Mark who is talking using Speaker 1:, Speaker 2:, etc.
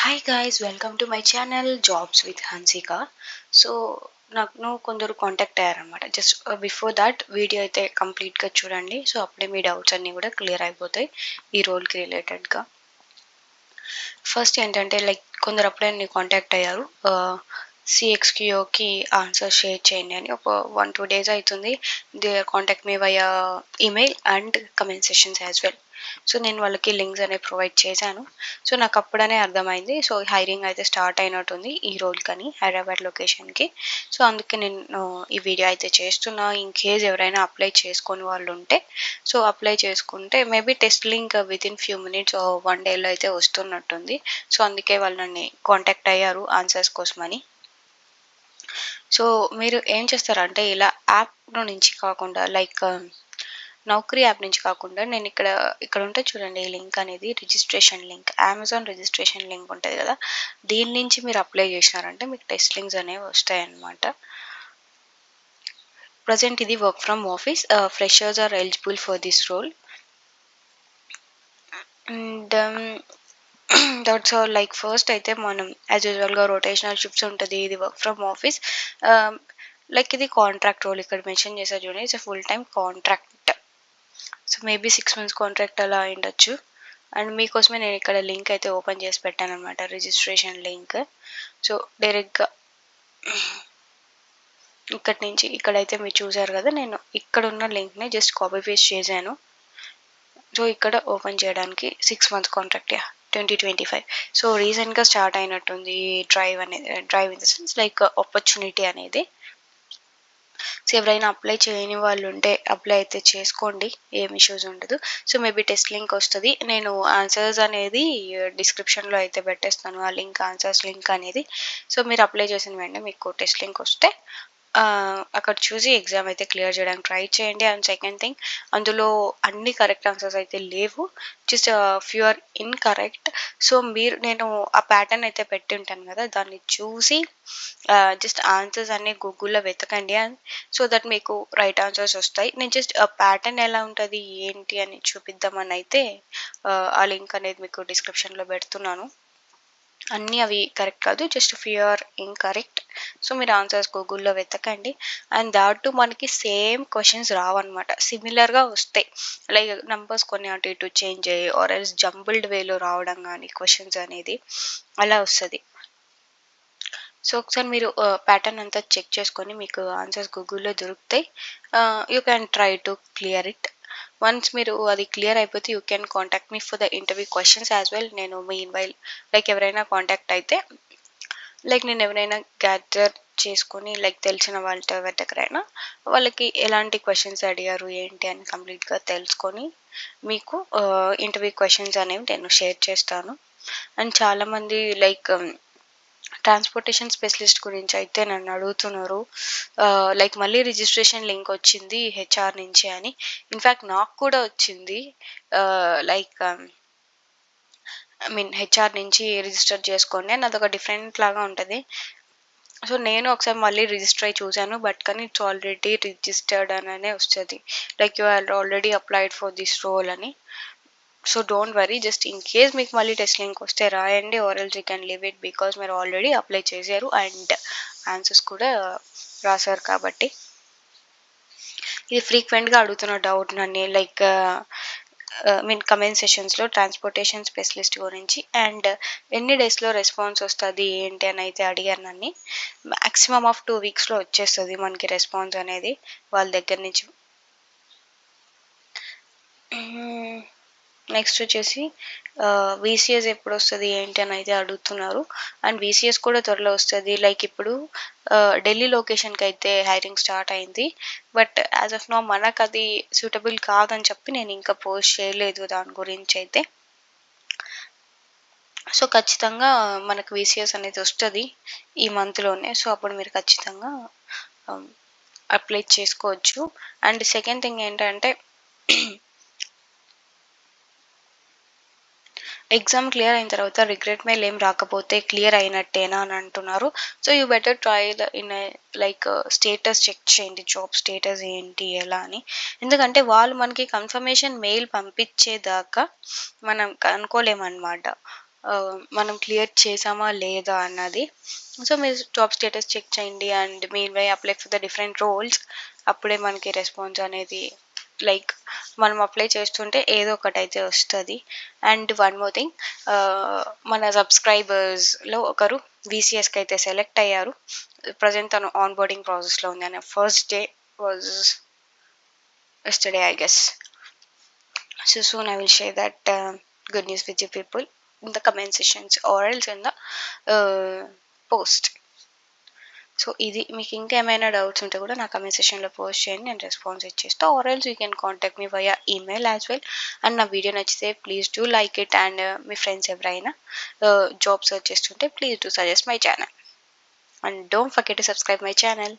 Speaker 1: Hi guys, welcome to my channel jobs with Hansika. So నన్ను కొందరు contact అయ్యారనమాట. Just before that video అయితే కంప్లీట్గా చూడండి. సో అప్పుడే మీ డౌట్స్ అన్నీ కూడా క్లియర్ అయిపోతాయి ఈ రోల్కి రిలేటెడ్గా. ఫస్ట్ ఏంటంటే కొందరు అప్పుడే నన్ను కాంటాక్ట్ అయ్యారు. సిఎక్స్క్యూకి ఆన్సర్ షేర్ చేయండి అని. ఒక 1-2 days అవుతుంది. They contact me via email and comment sessions as well. So నేను వాళ్ళకి లింక్స్ అనేవి ప్రొవైడ్ చేశాను. సో నాకు అప్పుడనే అర్థమైంది. సో హైరింగ్ అయితే స్టార్ట్ అయినట్టుంది ఈ రోల్కని, హైదరాబాద్ లొకేషన్కి. సో అందుకే నేను ఈ వీడియో అయితే చేస్తున్నా. ఇన్ కేస్ ఎవరైనా అప్లై చేసుకొని వాళ్ళు ఉంటే, సో అప్లై చేసుకుంటే maybe test link within few minutes 1 dayలో అయితే వస్తున్నట్టుంది. సో అందుకే వాళ్ళు నన్ను కాంటాక్ట్ అయ్యారు ఆన్సర్స్ కోసమని. సో మీరు ఏం చేస్తారంటే, ఇలా యాప్ నుంచి కాకుండా నౌకరీ యాప్ నుంచి కాకుండా నేను ఇక్కడ ఉంటుంది చూడండి, ఈ లింక్ అనేది registration link, Amazon registration link ఉంటుంది కదా, దీని నుంచి మీరు అప్లై చేసినారంటే మీకు టెస్ట్ లింక్స్ అనేవి వస్తాయన్నమాట. ప్రజెంట్ ఇది work from office. Freshers are eligible for this role and that's all. First అయితే మనం యాజ్ యూజువల్గా రొటేషనల్ షిఫ్ట్స్ ఉంటుంది. ఇది వర్క్ ఫ్రమ్ ఆఫీస్. ఇది కాంట్రాక్ట్ రోల్. ఇక్కడ మెన్షన్ చేశారు చూడండి, it's full time contract. So maybe 6 months contract అలా అయిండొచ్చు. అండ్ మీకోసమే నేను ఇక్కడ లింక్ అయితే ఓపెన్ చేసి పెట్టాను అనమాట, రిజిస్ట్రేషన్ లింక్. సో డైరెక్ట్గా ఇక్కడి నుంచి ఇక్కడైతే మీరు చూసారు కదా, నేను ఇక్కడ ఉన్న లింక్ని జస్ట్ కాపీ పేస్ట్ చేశాను. సో ఇక్కడ ఓపెన్ చేయడానికి 6 months కాంట్రాక్ట్ 2025. సో రీసెంట్గా స్టార్ట్ అయినట్టుంది ఈ డ్రైవ్ అనేది. Drive in the sense opportunity అనేది. సో ఎవరైనా అప్లై చేయని వాళ్ళు ఉంటే అప్లై అయితే చేసుకోండి, ఏం ఇష్యూస్ ఉండదు. సో మేబీ టెస్ట్ లింక్ వస్తుంది. నేను ఆన్సర్స్ అనేది డిస్క్రిప్షన్లో అయితే పెట్టేస్తాను, ఆ లింక్, ఆన్సర్స్ లింక్ అనేది. సో మీరు అప్లై చేసిన వెంటనే మీకు టెస్ట్ లింక్ వస్తే అక్కడ చూసి ఎగ్జామ్ అయితే క్లియర్ చేయడానికి ట్రై చేయండి. అండ్ సెకండ్ థింగ్, అందులో అన్ని కరెక్ట్ ఆన్సర్స్ అయితే లేవు, just few are incorrect. So నేను ఆ ప్యాటర్న్ అయితే పెట్టి ఉంటాను కదా, దాన్ని చూసి జస్ట్ ఆన్సర్స్ అన్ని గూగుల్లో వెతకండి. అండ్ సో దట్ మీకు రైట్ ఆన్సర్స్ వస్తాయి. నేను జస్ట్ ఆ ప్యాటర్న్ ఎలా ఉంటుంది ఏంటి అని చూపిద్దామని అయితే ఆ లింక్ అనేది మీకు డిస్క్రిప్షన్లో పెడుతున్నాను. అన్నీ అవి కరెక్ట్ కాదు, just few are incorrect. So మీరు ఆన్సర్స్ గూగుల్లో వెతకండి. అండ్ దాట్ మనకి సేమ్ క్వశ్చన్స్ రావన్నమాట, సిమిలర్గా వస్తాయి. నంబర్స్ కొన్ని అటు ఇటు చేంజ్ అయ్యి ఆర్ ఎల్స్ జంబుల్డ్ వేలో రావడం కానీ క్వశ్చన్స్ అనేది అలా వస్తుంది. సో ఒకసారి మీరు ప్యాటర్న్ అంతా చెక్ చేసుకొని మీకు ఆన్సర్స్ గూగుల్లో దొరుకుతాయి. You can try to clear it. Once మీరు అది క్లియర్ అయిపోతే you can contact me for the interview questions as well. నేను మీన్ వైల్ ఎవరైనా కాంటాక్ట్ అయితే, నేను ఎవరైనా గ్యాదర్ చేసుకొని తెలిసిన వాళ్ళ దగ్గరైనా వాళ్ళకి ఎలాంటి క్వశ్చన్స్ అడిగారు ఏంటి అని కంప్లీట్గా తెలుసుకొని మీకు ఇంటర్వ్యూ క్వశ్చన్స్ అనేవి నేను షేర్ చేస్తాను. అండ్ చాలామంది ట్రాన్స్పోర్టేషన్ స్పెషలిస్ట్ గురించి అయితే నన్ను అడుగుతున్నారు. మళ్ళీ రిజిస్ట్రేషన్ లింక్ వచ్చింది హెచ్ఆర్ నుంచి అని. ఇన్ఫ్యాక్ట్ నాకు కూడా వచ్చింది. హెచ్ఆర్ నుంచి రిజిస్టర్ చేసుకోండి అని, అదొక డిఫరెంట్ లాగా ఉంటుంది. సో నేను ఒకసారి మళ్ళీ రిజిస్టర్ అయ్యి చూశాను, బట్ కానీ ఇట్స్ ఆల్రెడీ రిజిస్టర్డ్ అనే వస్తుంది, you are already applied for this role అని. So don't worry, just in case మీకు మళ్ళీ టెస్ట్ లింక్ వస్తే రాయండి, or else you can leave it, because మీరు ఆల్రెడీ అప్లై చేశారు అండ్ ఆన్సర్స్ కూడా రాశారు కాబట్టి. ఇది ఫ్రీక్వెంట్గా అడుగుతున్న డౌట్ నన్ను, కమెంట్ సెషన్స్లో ట్రాన్స్పోర్టేషన్ స్పెషలిస్ట్ గురించి. అండ్ ఎన్ని డేస్లో రెస్పాన్స్ వస్తుంది ఏంటి అని అయితే అడిగారు నన్ను. మ్యాక్సిమమ్ ఆఫ్ 2 weeksలో వచ్చేస్తుంది మనకి రెస్పాన్స్ అనేది వాళ్ళ దగ్గర నుంచి. నెక్స్ట్ వచ్చేసి వీసీఎస్ ఎప్పుడు వస్తుంది ఏంటి అని అయితే అడుగుతున్నారు. అండ్ వీసీఎస్ కూడా త్వరలో వస్తుంది. ఇప్పుడు ఢిల్లీ లొకేషన్కి అయితే హైరింగ్ స్టార్ట్ అయింది, బట్ యాజ్ ఆఫ్ నౌ మనకు అది సూటబుల్ కాదని చెప్పి నేను ఇంకా పోస్ట్ చేయలేదు దాని గురించి అయితే. సో ఖచ్చితంగా మనకు వీసీఎస్ అనేది వస్తుంది ఈ మంత్లోనే. సో అప్పుడు మీరు ఖచ్చితంగా అప్లై చేసుకోవచ్చు. అండ్ సెకండ్ థింగ్ ఏంటంటే, ఎగ్జామ్ క్లియర్ అయిన తర్వాత రిగ్రెట్ మెయిల్ ఏం రాకపోతే క్లియర్ అయినట్టేనా అని అంటున్నారు. So you better try in status check చేయండి, జాబ్ స్టేటస్ ఏంటి ఎలా అని. ఎందుకంటే వాళ్ళు మనకి కన్ఫర్మేషన్ మెయిల్ పంపించేదాకా మనం కనుక్కోలేమన్నమాట. మనం క్లియర్ చేసామా లేదా అన్నది. సో మీరు జాబ్ స్టేటస్ చెక్ చేయండి and meanwhile apply for the different roles. అప్పుడే మనకి రెస్పాన్స్ అనేది లైక్ మనం అప్లై చేస్తుంటే ఏదో ఒకటైతే వస్తది. అండ్ వన్ మోర్ థింగ్, మన సబ్స్క్రైబర్స్‌లో ఒకరు వీసీఎస్‌కి అయితే సెలెక్ట్ అయ్యారు. ప్రెజెంట్ తను ఆన్ బోర్డింగ్ ప్రాసెస్‌లో ఉంది. and first day was yesterday, I guess. So soon I will share that good news with you people in the comment sections or else in the post. So ఇది మీకు ఇంకా ఏమైనా doubts ఉంటే కూడా నా comment సెక్షన్లో పోస్ట్ చేయండి, నేను రెస్పాన్స్ ఇచ్చేస్తా. Are else you can contact me via email as well. And నా వీడియో నచ్చితే please do like it. And me friends ఎవరైనా జాబ్ సర్చ్ చేస్తుంటే please do suggest my channel. And don't forget to subscribe my channel.